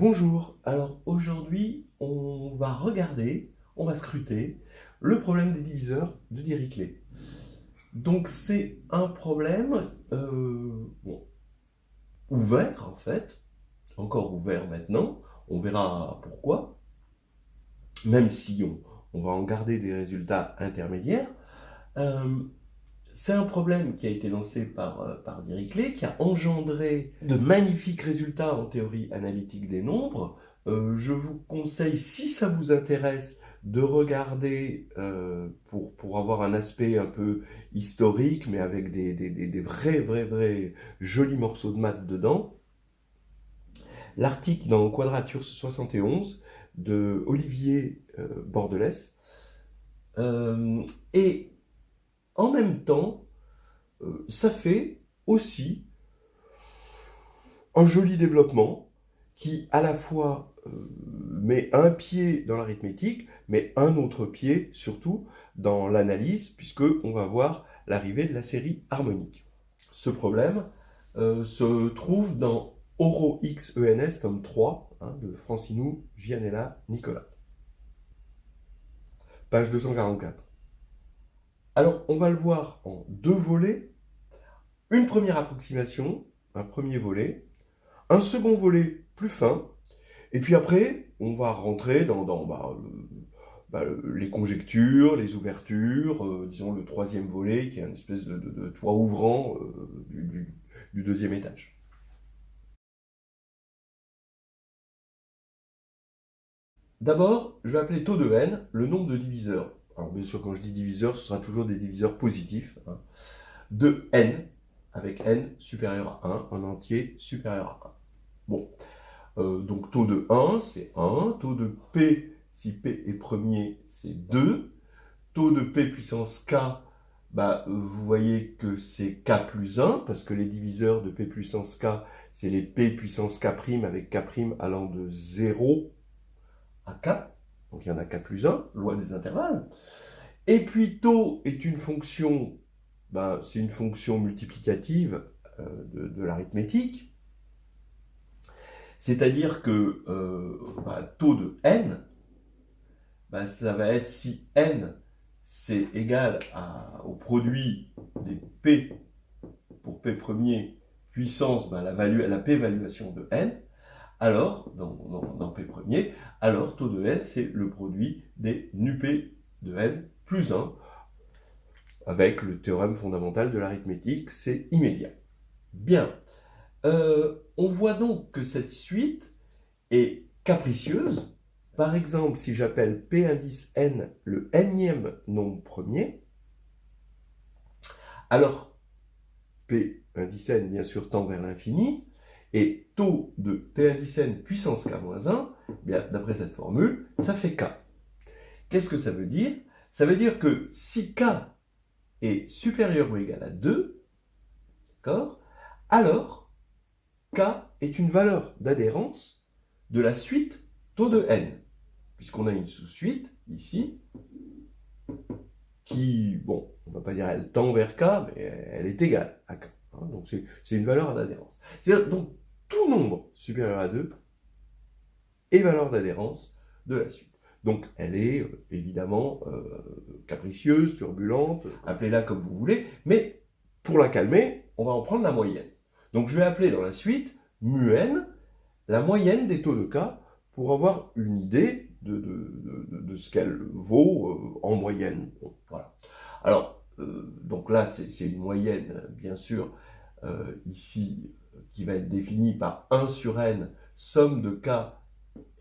Bonjour, alors aujourd'hui on va regarder, on va scruter le problème des diviseurs de Dirichlet. Donc c'est un problème ouvert en fait, encore ouvert maintenant, on verra pourquoi, même si on va en garder des résultats intermédiaires. Euh, c'est un problème qui a été lancé par Dirichlet, qui a engendré de magnifiques résultats en théorie analytique des nombres. Je vous conseille, si ça vous intéresse, de regarder pour avoir un aspect un peu historique, mais avec des vrais jolis morceaux de maths dedans, l'article dans Quadrature 71 de Olivier Bordelès. Et en même temps, ça fait aussi un joli développement qui à la fois met un pied dans l'arithmétique, mais un autre pied surtout dans l'analyse, puisqu'on va voir l'arrivée de la série harmonique. Ce problème se trouve dans Oro X ENS, tome 3, de Francinou, Gianella, Nicolas. Page 244. Alors, on va le voir en deux volets. Une première approximation, un premier volet, un second volet plus fin, et puis après, on va rentrer dans les conjectures, les ouvertures, disons le troisième volet, qui est une espèce de toit ouvrant du deuxième étage. D'abord, je vais appeler taux de n le nombre de diviseurs. Alors bien sûr, quand je dis diviseurs, ce sera toujours des diviseurs positifs, de n, avec n supérieur à 1, un entier supérieur à 1. Bon, donc taux de 1, c'est 1. Taux de P, si P est premier, c'est 2. Taux de P puissance K, vous voyez que c'est K plus 1, parce que les diviseurs de P puissance K, c'est les P puissance K' avec K' allant de 0 à K. Donc il y en a K plus 1, loi des intervalles. Et puis taux est une fonction, c'est une fonction multiplicative de l'arithmétique. C'est-à-dire que taux de n, ça va être si n c'est égal au produit des p pour p premier puissance la p-valuation de n, alors, dans p premier, alors taux de n c'est le produit des nup de n plus 1, avec le théorème fondamental de l'arithmétique, c'est immédiat. Bien. On voit donc que cette suite est capricieuse. Par exemple, si j'appelle P indice n le nème nombre premier, alors P indice n, bien sûr, tend vers l'infini, et taux de P indice n puissance k moins 1, d'après cette formule, ça fait k. Qu'est-ce que ça veut dire? Ça veut dire que si k est supérieur ou égal à 2, d'accord, alors K est une valeur d'adhérence de la suite taux de n, puisqu'on a une sous-suite ici qui, on ne va pas dire elle tend vers K, mais elle est égale à K. Donc c'est une valeur d'adhérence. Donc tout nombre supérieur à 2 est valeur d'adhérence de la suite. Donc elle est évidemment capricieuse, turbulente, appelez-la comme vous voulez, mais pour la calmer, on va en prendre la moyenne. Donc je vais appeler dans la suite mu n la moyenne des taux de K pour avoir une idée de ce qu'elle vaut en moyenne. Bon, voilà. Alors, donc là, c'est une moyenne, bien sûr, ici, qui va être définie par 1 sur n, somme de K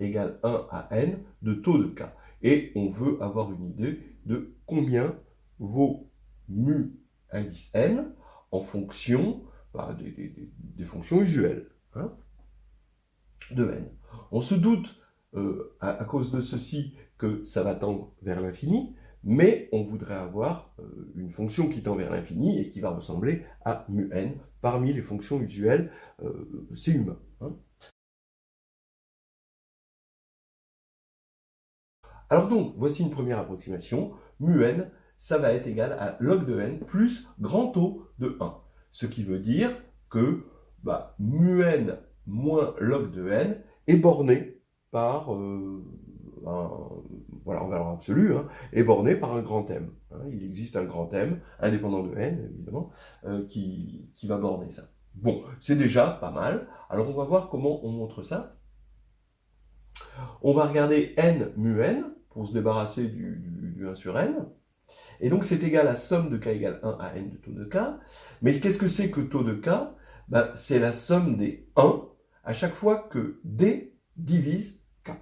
égale 1 à n, de taux de K. Et on veut avoir une idée de combien vaut mu indice n en fonction des fonctions usuelles de n. On se doute, à cause de ceci, que ça va tendre vers l'infini, mais on voudrait avoir une fonction qui tend vers l'infini et qui va ressembler à mu n parmi les fonctions usuelles. C'est humain. Alors donc, voici une première approximation. Mu n, ça va être égal à log de n plus grand O de 1. Ce qui veut dire que mu n moins log de n est borné par voilà, en valeur absolue, hein, est borné par un grand M. Hein. Il existe un grand M, indépendant de n, évidemment, qui va borner ça. Bon, c'est déjà pas mal. Alors, on va voir comment on montre ça. On va regarder n mu n, pour se débarrasser du 1 sur n. Et donc, c'est égal à somme de k égale 1 à n de taux de k. Mais qu'est-ce que c'est que taux de k? Ben, c'est la somme des 1 à chaque fois que d divise k.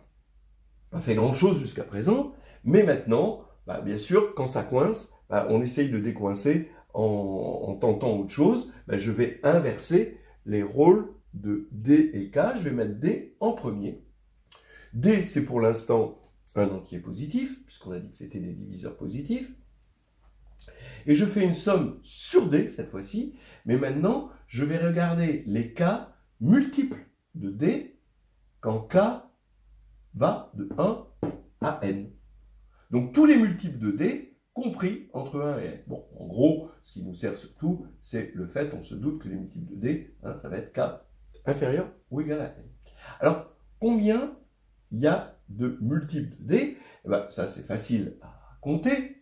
Pas fait grand-chose jusqu'à présent, mais maintenant, ben, bien sûr, quand ça coince, ben, on essaye de décoincer en tentant autre chose. Ben, je vais inverser les rôles de d et k. Je vais mettre d en premier. D, c'est pour l'instant un entier positif, puisqu'on a dit que c'était des diviseurs positifs. Et je fais une somme sur D, cette fois-ci, mais maintenant, je vais regarder les k multiples de D quand k va de 1 à n. Donc, tous les multiples de D, compris entre 1 et n. Bon, en gros, ce qui nous sert surtout, c'est le fait, on se doute que les multiples de D, hein, ça va être k inférieur ou égal à n. Alors, combien il y a de multiples de D? Eh ben, ça, c'est facile à compter.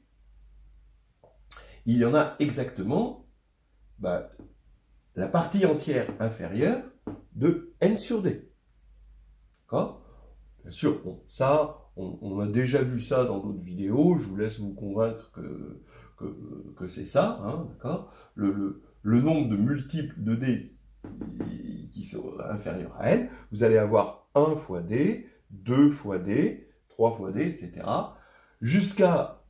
Il y en a exactement la partie entière inférieure de n sur d. D'accord? Bien sûr, bon, ça, on a déjà vu ça dans d'autres vidéos. Je vous laisse vous convaincre que c'est ça. Hein, d'accord? Le nombre de multiples de d qui sont inférieurs à n, vous allez avoir 1 fois d, 2 fois d, 3 fois d, etc. Jusqu'à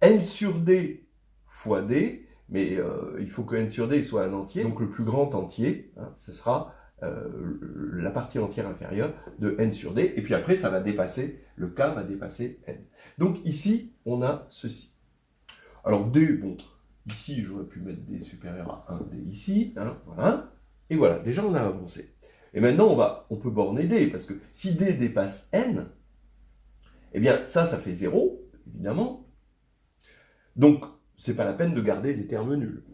n sur d fois d, mais il faut que n sur d soit un entier, donc le plus grand entier, hein, ce sera la partie entière inférieure de n sur d, et puis après ça va dépasser, le k va dépasser n. Donc ici, on a ceci. Alors d, bon, ici j'aurais pu mettre d supérieur à 1d ici, hein, voilà, et voilà, déjà on a avancé. Et maintenant on peut borner d, parce que si d dépasse n, eh bien ça fait 0, évidemment. Donc, c'est pas la peine de garder des termes nuls.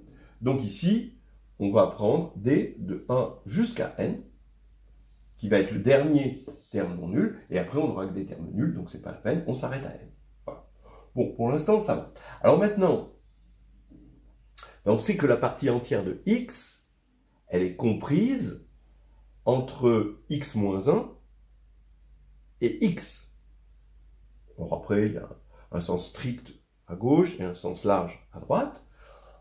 Donc ici, on va prendre d de 1 jusqu'à n, qui va être le dernier terme non nul, et après on aura que des termes nuls, donc c'est pas la peine, on s'arrête à n. Voilà. Bon, pour l'instant, ça va. Alors maintenant, on sait que la partie entière de x, elle est comprise entre x moins 1 et x. Alors après, il y a un sens strict à gauche et un sens large à droite.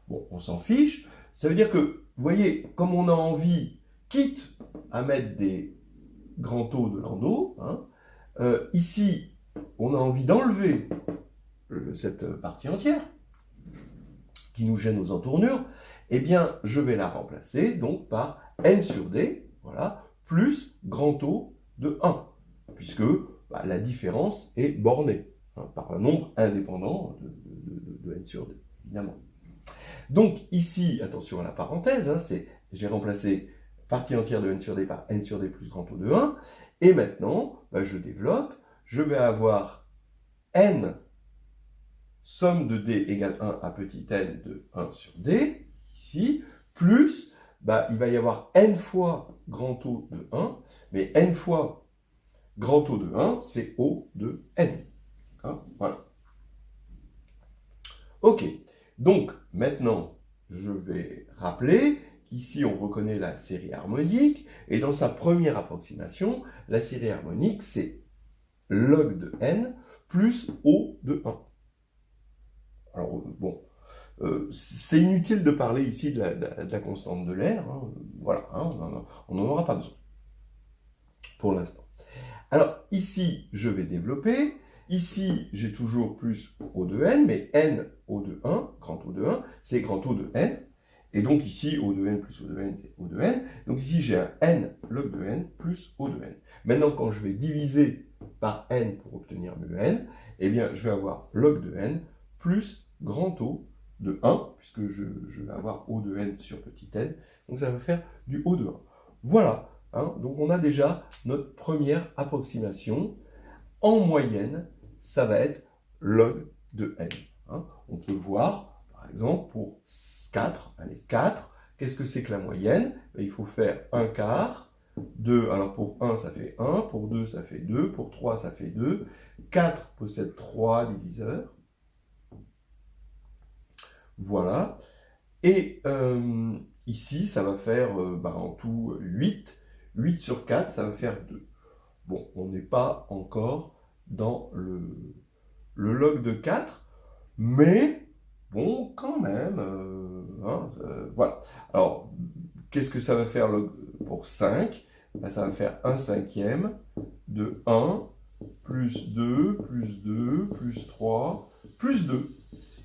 Bon, on s'en fiche. Ça veut dire que, vous voyez, comme on a envie, quitte à mettre des grands taux de Landau, hein, ici, on a envie d'enlever cette partie entière qui nous gêne aux entournures, eh bien, je vais la remplacer donc par n sur d, voilà, plus grand taux de 1, puisque la différence est bornée par un nombre indépendant de n sur d, évidemment. Donc ici, attention à la parenthèse, hein, j'ai remplacé partie entière de n sur d par n sur d plus grand taux de 1, et maintenant, je développe, je vais avoir n somme de d égale 1 à petit n de 1 sur d, ici, plus, il va y avoir n fois grand taux de 1, mais n fois grand taux de 1, c'est O de n. Voilà. Ok, donc maintenant, je vais rappeler qu'ici, on reconnaît la série harmonique, et dans sa première approximation, la série harmonique, c'est log de n plus O de 1. Alors, bon, c'est inutile de parler ici de la constante de l'air, hein, voilà, hein, on n'en aura pas besoin, pour l'instant. Alors, ici, je vais développer. Ici, j'ai toujours plus O de n, mais n O de 1, grand O de 1, c'est grand O de n. Et donc ici, O de n plus O de n, c'est O de n. Donc ici, j'ai un n log de n plus O de n. Maintenant, quand je vais diviser par n pour obtenir mu n, eh bien, je vais avoir log de n plus grand O de 1, puisque je vais avoir O de n sur petit n. Donc ça va faire du O de 1. Voilà. Hein, donc on a déjà notre première approximation. En moyenne, ça va être log de n. Hein. On peut voir, par exemple, pour 4, allez, 4, qu'est-ce que c'est que la moyenne? Il faut faire 1 quart 2, alors pour 1, ça fait 1, pour 2, ça fait 2, pour 3, ça fait 2, 4 possède 3 diviseurs. Voilà. Et ici, ça va faire en tout 8. 8 sur 4, ça va faire 2. Bon, on n'est pas encore dans le log de 4, mais bon, quand même, voilà. Alors, qu'est-ce que ça va faire pour 5? Ben, ça va faire 1 cinquième de 1, plus 2, plus 2, plus 3, plus 2.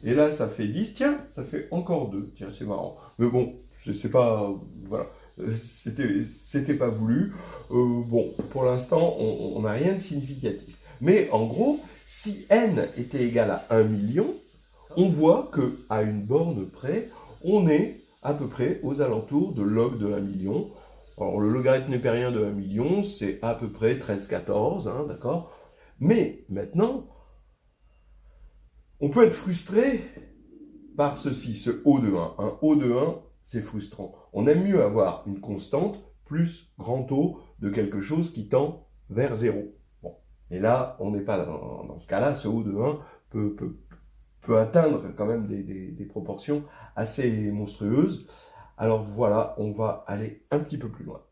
Et là, ça fait 10. Tiens, ça fait encore 2. Tiens, c'est marrant. Mais bon, je sais pas, voilà. C'était pas voulu. Bon, pour l'instant, on n'a rien de significatif. Mais en gros, si n était égal à 1 million, on voit qu'à une borne près, on est à peu près aux alentours de log de 1 million. Alors, le logarithme népérien de 1 million, c'est à peu près 13,14, hein, d'accord? Mais maintenant, on peut être frustré par ceci, ce O de 1. Un O de 1, c'est frustrant. On aime mieux avoir une constante plus grand O de quelque chose qui tend vers 0. Bon. Et là, on n'est pas dans ce cas-là. Ce O de 1 peut atteindre quand même des proportions assez monstrueuses. Alors voilà, on va aller un petit peu plus loin.